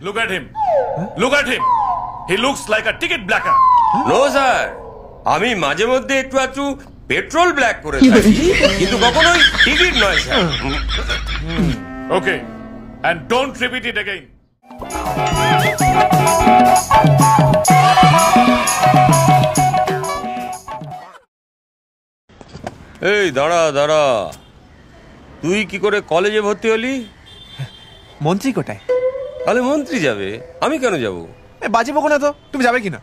Look at him. Look at him. He looks like a ticket blacker. No sir, আমি মাঝে মধ্যে একটু একটু পেট্রোল ব্ল্যাক করে থাকি, কিন্তু কখনোই টিকিট নয় sir. Okay. And don't repeat it again. এই দাঁড়া দাঁড়া, তুই কি করে কলেজে ভর্তি হলি? মন্ত্রী কোটায়? তাহলে মন্ত্রী যাবে, আমি কেন যাব? বাজে বকো না তো, তুমি যাবে কিনা?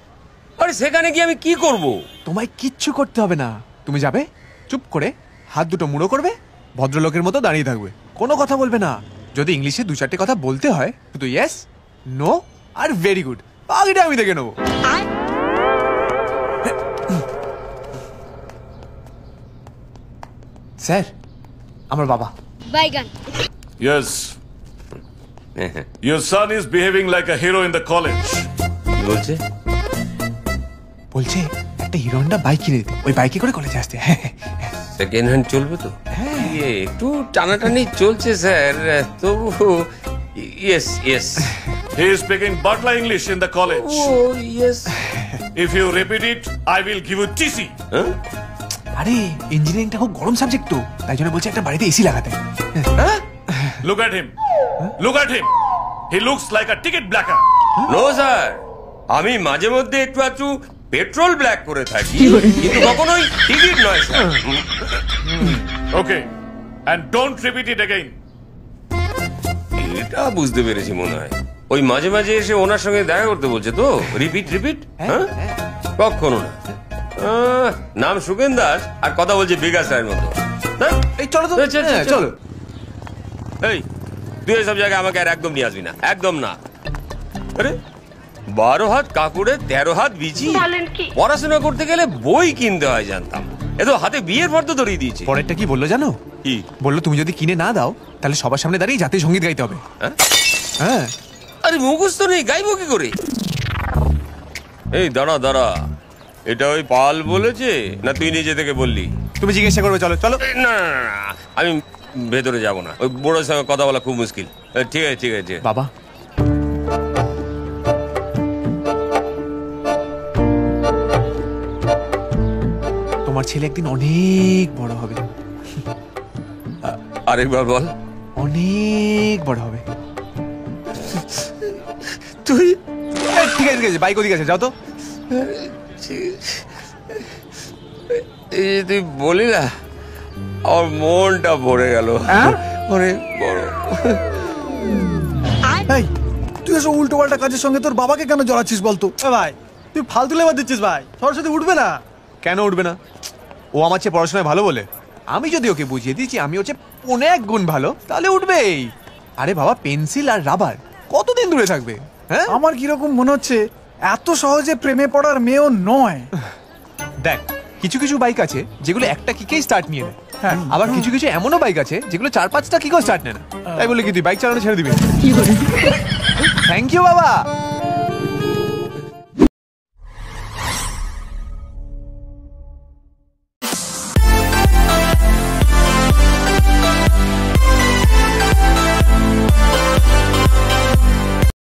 আরে সেখানে গিয়ে আমি কি করব? তোমায় কিচ্ছু করতে হবে না, তুমি যাবে, চুপ করে হাত দুটো মুড়ো করবে, ভদ্রলোকের মতো দাঁড়িয়ে থাকবে, কোনো কথা বলবে না। যদি ইংলিশে দু চারটে কথা বলতে হয় শুধু ইয়েস, নো আর ভেরি গুড, বাকিটা আমি দেখে নেবো। স্যার, আমার বাবা। বাইগান। Yes. Your son is behaving like a hero in the college. কি বলছে? বলছে একটা হিরো হন্ডা বাইক কিনে দিতে, ওই বাইকে করে কলেজে আসতে। সেকেন্ড হ্যান্ড চলবে তো? একটু টানাটানি চলছে স্যার, তবু yes yes. He is speaking butler English in the college. Oh yes. If you repeat it, I will give you TC. আরে ইঞ্জিনিয়ারিংটা খুব গরম সাবজেক্ট তো, তাই জন্য বলছে একটা বাড়িতে এসি লাগাতে। Look at him. Look at him. He looks like a ticket blacker. No sir, আমি মাঝে মধ্যে একটু একটু পেট্রোল ব্ল্যাক করে থাকি, কিন্তু কখনোই টিকিট নয় sir. Okay. And don't repeat it again. এটা বুঝতে পেরেছি মনে হয়, ওই মাঝে মাঝে এসে ওনার সঙ্গে দেখা করতে বলছে তো। Repeat repeat? কখনো না। নাম সুগেন দাস আর কথা বলছে বিকাশ রায়ের মতো। এই চলো তো, চলো। এই তুই এসব জায়গায় আমাকে আর একদম নিয়ে আসবি না, একদম না। আরে 12 হাত কাকুরে 13 হাত বিচি, পড়াশোনা করতে গেলে বই কিনতে হয় জানতাম, এ তো হাতে বিয়ের ফর্দ ধরিয়ে দিয়েছে। পরেরটা কি বললো জানো? কি বললো, তুমি যদি কিনে না দাও তাহলে সবার সামনে দাঁড়িয়ে জাতীয় সঙ্গীত গাইতে হবে। হ্যাঁ। আরে মুখস্থ নেই, গাইবো কি করে? এই দাঁড়া দাঁড়া, এটা ওই পাল বলেছে না তুই নিজে থেকে বললি? তুমি জিজ্ঞাসা করবে, চলো চলো। না না না, আমি ভেতরে যাব না, ওই বড়োর সঙ্গে কথা বলা খুব মুশকিল। ঠিক আছে ঠিক আছে বাবা। তোমার ছেলে একদিন অনেক বড় হবে। আরেকবার বল। অনেক বড় হবে। তুই ঠিক আছে ঠিক আছে, বাইক ওদিকে আছে, যাও তো। এই যে তুই বলি না, আমার মনটা ভরে গেল। অনেক বড়। এই তুই এসব উল্টো পাল্টা কাজের সঙ্গে তোর বাবাকে কেন জড়াচ্ছিস বলতো? ভাই তুই ফালতু লেবার দিচ্ছিস ভাই, সরস্বতী উঠবে না। কেন উঠবে না? ও আমার চেয়ে পড়াশোনায় ভালো বলে। আমি যদি ওকে বুঝিয়ে দিচ্ছি আমি হচ্ছে 1 গুণ ভালো, তাহলে উঠবেই। আরে বাবা, পেন্সিল আর রাবার কতদিন দূরে থাকবে? হ্যাঁ, আমার কিরকম মনে হচ্ছে এত সহজে প্রেমে পড়ার মেয়েও নয়। দেখ, কিছু কিছু বাইক আছে যেগুলো একটা কিকেই স্টার্ট নিয়ে নেয়, হ্যাঁ, আবার কিছু কিছু এমনও বাইক আছে যেগুলো 4-5টা কিকও স্টার্ট নেয় না। তাই বলে কি তুই বাইক চালানো ছেড়ে দিবি? থ্যাংক ইউ বাবা।